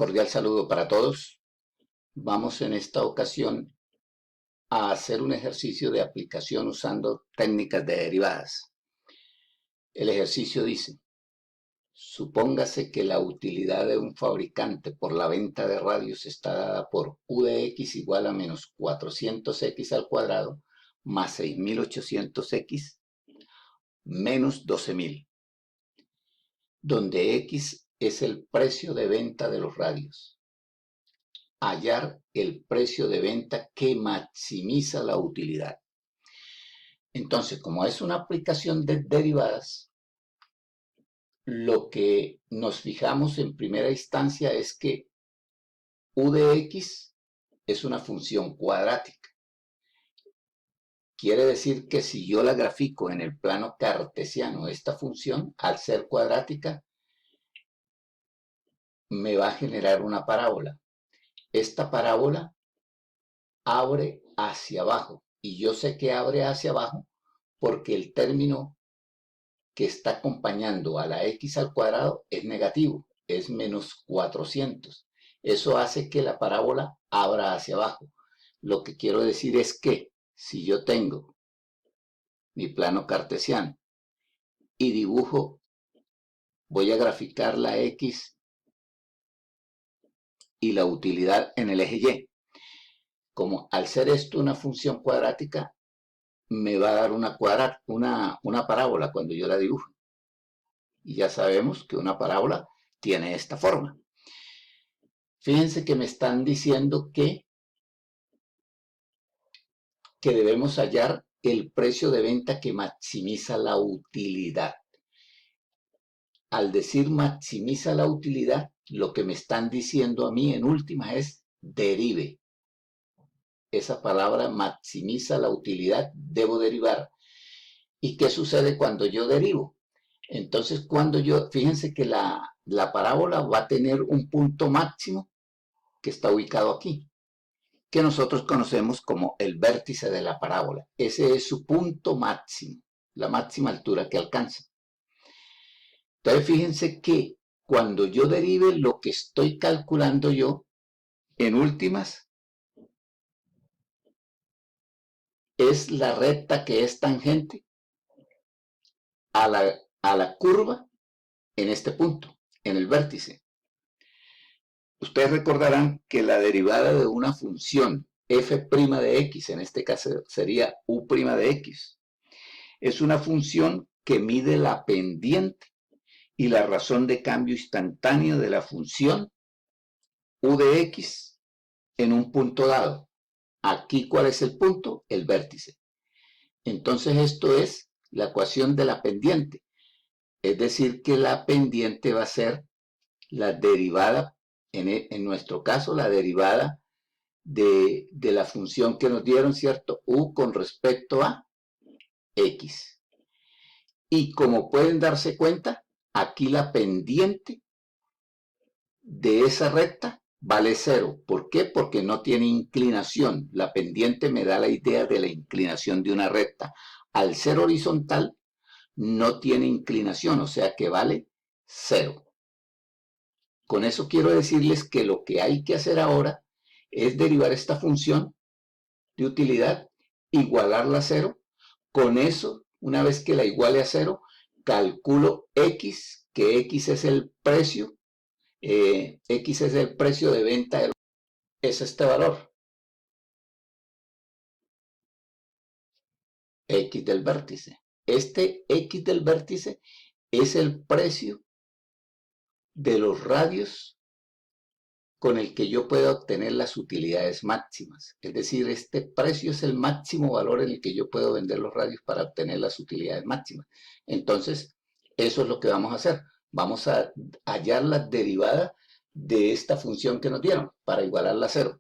Cordial saludo para todos. Vamos en esta ocasión a hacer un ejercicio de aplicación usando técnicas de derivadas. El ejercicio dice, supóngase que la utilidad de un fabricante por la venta de radios está dada por U de X igual a menos 400X al cuadrado más 6800X menos 12.000, donde X es el precio de venta de los radios. Hallar el precio de venta que maximiza la utilidad. Entonces, como es una aplicación de derivadas, lo que nos fijamos en primera instancia es que U de X es una función cuadrática. Quiere decir que si yo la grafico en el plano cartesiano, esta función, al ser cuadrática, me va a generar una parábola. Esta parábola abre hacia abajo, y yo sé que abre hacia abajo porque el término que está acompañando a la x al cuadrado es negativo, es menos 400. Eso hace que la parábola abra hacia abajo. Lo que quiero decir es que si yo tengo mi plano cartesiano y dibujo, voy a graficar la x y la utilidad en el eje y. Como al ser esto una función cuadrática, me va a dar una parábola cuando yo la dibujo. Y ya sabemos que una parábola tiene esta forma. Fíjense que me están diciendo que debemos hallar el precio de venta que maximiza la utilidad. Al decir maximiza la utilidad, lo que me están diciendo a mí en última es derive. Esa palabra maximiza la utilidad, debo derivar. ¿Y qué sucede cuando yo derivo? Entonces, fíjense que la parábola va a tener un punto máximo que está ubicado aquí, que nosotros conocemos como el vértice de la parábola. Ese es su punto máximo, la máxima altura que alcanza. Entonces, fíjense que cuando yo derive, lo que estoy calculando yo, en últimas, es la recta que es tangente a la curva en este punto, en el vértice. Ustedes recordarán que la derivada de una función f' de x, en este caso sería u' de x, es una función que mide la pendiente y la razón de cambio instantáneo de la función u de x en un punto dado. Aquí, ¿cuál es el punto? El vértice. Entonces, esto es la ecuación de la pendiente. Es decir, que la pendiente va a ser la derivada, en nuestro caso, la derivada de la función que nos dieron, ¿cierto? U con respecto a X. Y como pueden darse cuenta, aquí la pendiente de esa recta vale 0. ¿Por qué? Porque no tiene inclinación. La pendiente me da la idea de la inclinación de una recta. Al ser horizontal, no tiene inclinación, o sea que vale 0. Con eso quiero decirles que lo que hay que hacer ahora es derivar esta función de utilidad, igualarla a 0. Con eso, una vez que la iguale a 0, calculo x, que x es el precio, x es el precio de venta, es este valor, x del vértice. Este x del vértice es el precio de los radios con el que yo puedo obtener las utilidades máximas. Es decir, este precio es el máximo valor en el que yo puedo vender los radios para obtener las utilidades máximas. Entonces, eso es lo que vamos a hacer. Vamos a hallar la derivada de esta función que nos dieron para igualarla a 0.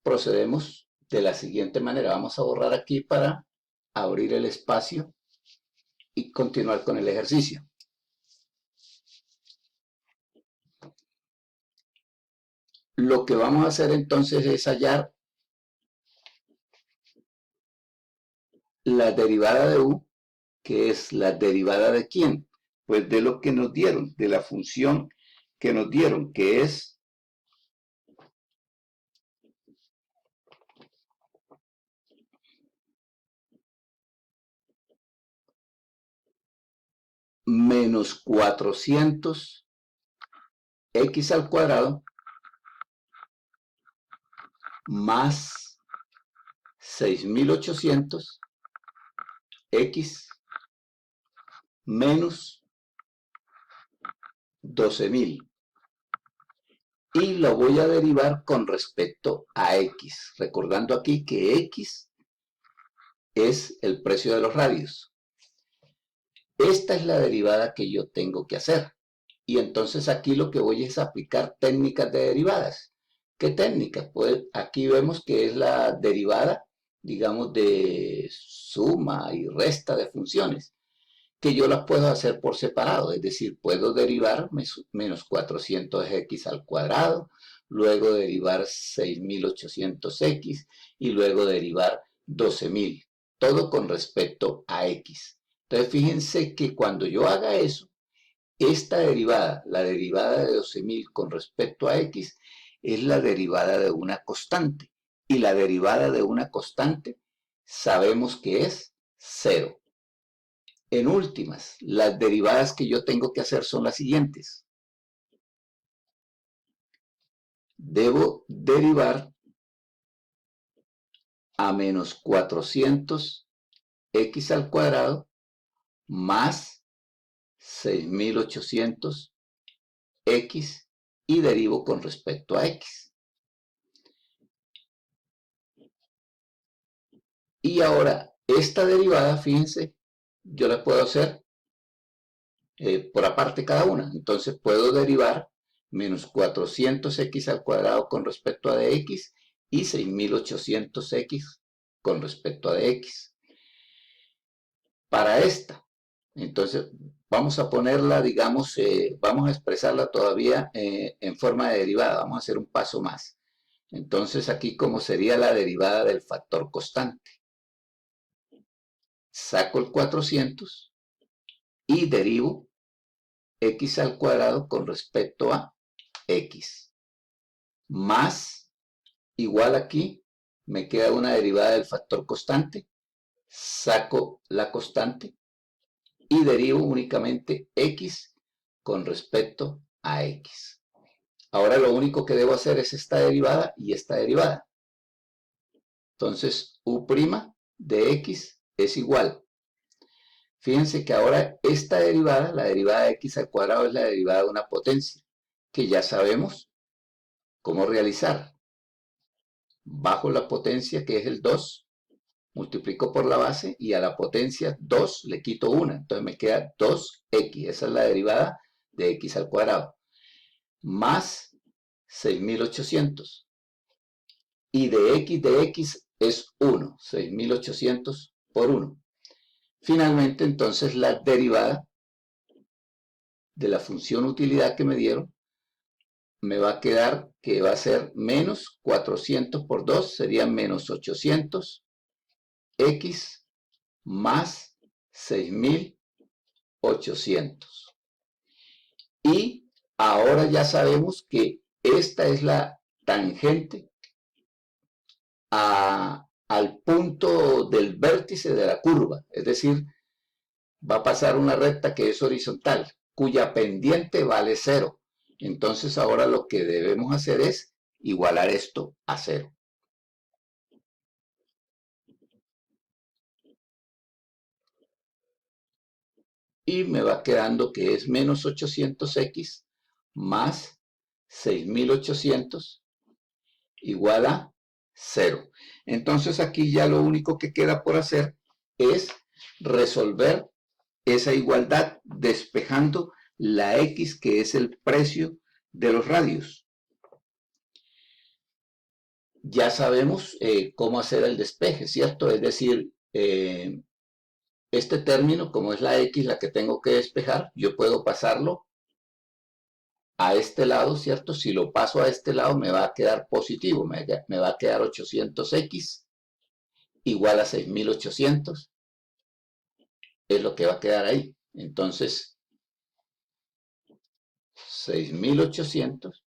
Procedemos de la siguiente manera. Vamos a borrar aquí para abrir el espacio y continuar con el ejercicio. Lo que vamos a hacer entonces es hallar la derivada de u, que es la derivada de ¿quién? Pues de lo que nos dieron, de la función que nos dieron, que es menos 400 x al cuadrado más 6800 x menos 12000. Y lo voy a derivar con respecto a x, recordando aquí que x es el precio de los radios. Esta es la derivada que yo tengo que hacer. Y entonces aquí lo que voy es aplicar técnicas de derivadas. ¿Qué técnicas? Pues aquí vemos que es la derivada, digamos, de suma y resta de funciones, que yo las puedo hacer por separado, es decir, puedo derivar menos 400x al cuadrado, luego derivar 6800x y luego derivar 12000, todo con respecto a x. Entonces fíjense que cuando yo haga eso, esta derivada, la derivada de 12000 con respecto a x, es la derivada de una constante. Y la derivada de una constante sabemos que es 0. En últimas, las derivadas que yo tengo que hacer son las siguientes. Debo derivar a menos 400 x al cuadrado más 6800 x y derivo con respecto a x. Y ahora, esta derivada, fíjense, yo la puedo hacer por aparte cada una. Entonces puedo derivar menos 400x al cuadrado con respecto a dx y 6800x con respecto a dx. Para esta, entonces vamos a ponerla, digamos, vamos a expresarla todavía en forma de derivada. Vamos a hacer un paso más. Entonces aquí como sería la derivada del factor constante. Saco el 400 y derivo x al cuadrado con respecto a x. Más, igual aquí, me queda una derivada del factor constante. Saco la constante y derivo únicamente x con respecto a x. Ahora lo único que debo hacer es esta derivada y esta derivada. Entonces, u' de x es igual. Fíjense que ahora esta derivada, la derivada de x al cuadrado, es la derivada de una potencia, que ya sabemos cómo realizar. Bajo la potencia, que es el 2, multiplico por la base y a la potencia 2 le quito 1. Entonces me queda 2x. Esa es la derivada de x al cuadrado. Más 6800. Y de x es 1. 6800 por 1. Finalmente, entonces, la derivada de la función utilidad que me dieron me va a quedar que va a ser menos 400 por 2, sería menos 800 x más 6800. Y ahora ya sabemos que esta es la tangente al punto del vértice de la curva, es decir, va a pasar una recta que es horizontal, cuya pendiente vale 0. Entonces ahora lo que debemos hacer es igualar esto a 0. Y me va quedando que es menos 800x más 6800 igual a 0. Entonces aquí ya lo único que queda por hacer es resolver esa igualdad despejando la x, que es el precio de los radios. Ya sabemos cómo hacer el despeje, ¿cierto? Es decir, este término, como es la x la que tengo que despejar, yo puedo pasarlo a este lado, ¿cierto? Si lo paso a este lado me va a quedar positivo, me va a quedar 800x igual a 6800, es lo que va a quedar ahí. Entonces, 6.800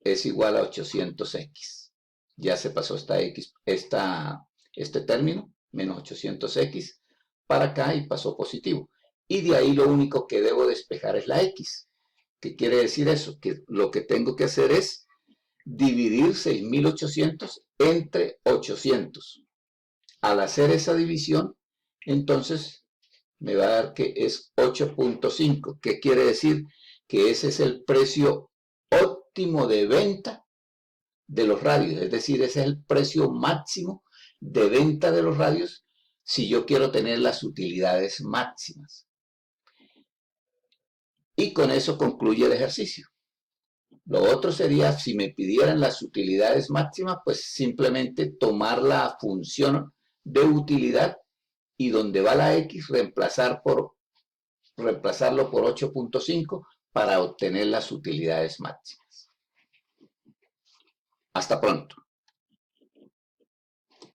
es igual a 800x. Ya se pasó este término, menos 800x, para acá y pasó positivo. Y de ahí lo único que debo despejar es la x. ¿Qué quiere decir eso? Que lo que tengo que hacer es dividir 6.800 entre 800. Al hacer esa división, entonces me va a dar que es 8.5. ¿Qué quiere decir? Que ese es el precio óptimo de venta de los radios, es decir, ese es el precio máximo de venta de los radios si yo quiero tener las utilidades máximas. Y con eso concluye el ejercicio. Lo otro sería, si me pidieran las utilidades máximas, pues simplemente tomar la función de utilidad y donde va la X, reemplazarlo por 8.5 para obtener las utilidades máximas. Hasta pronto.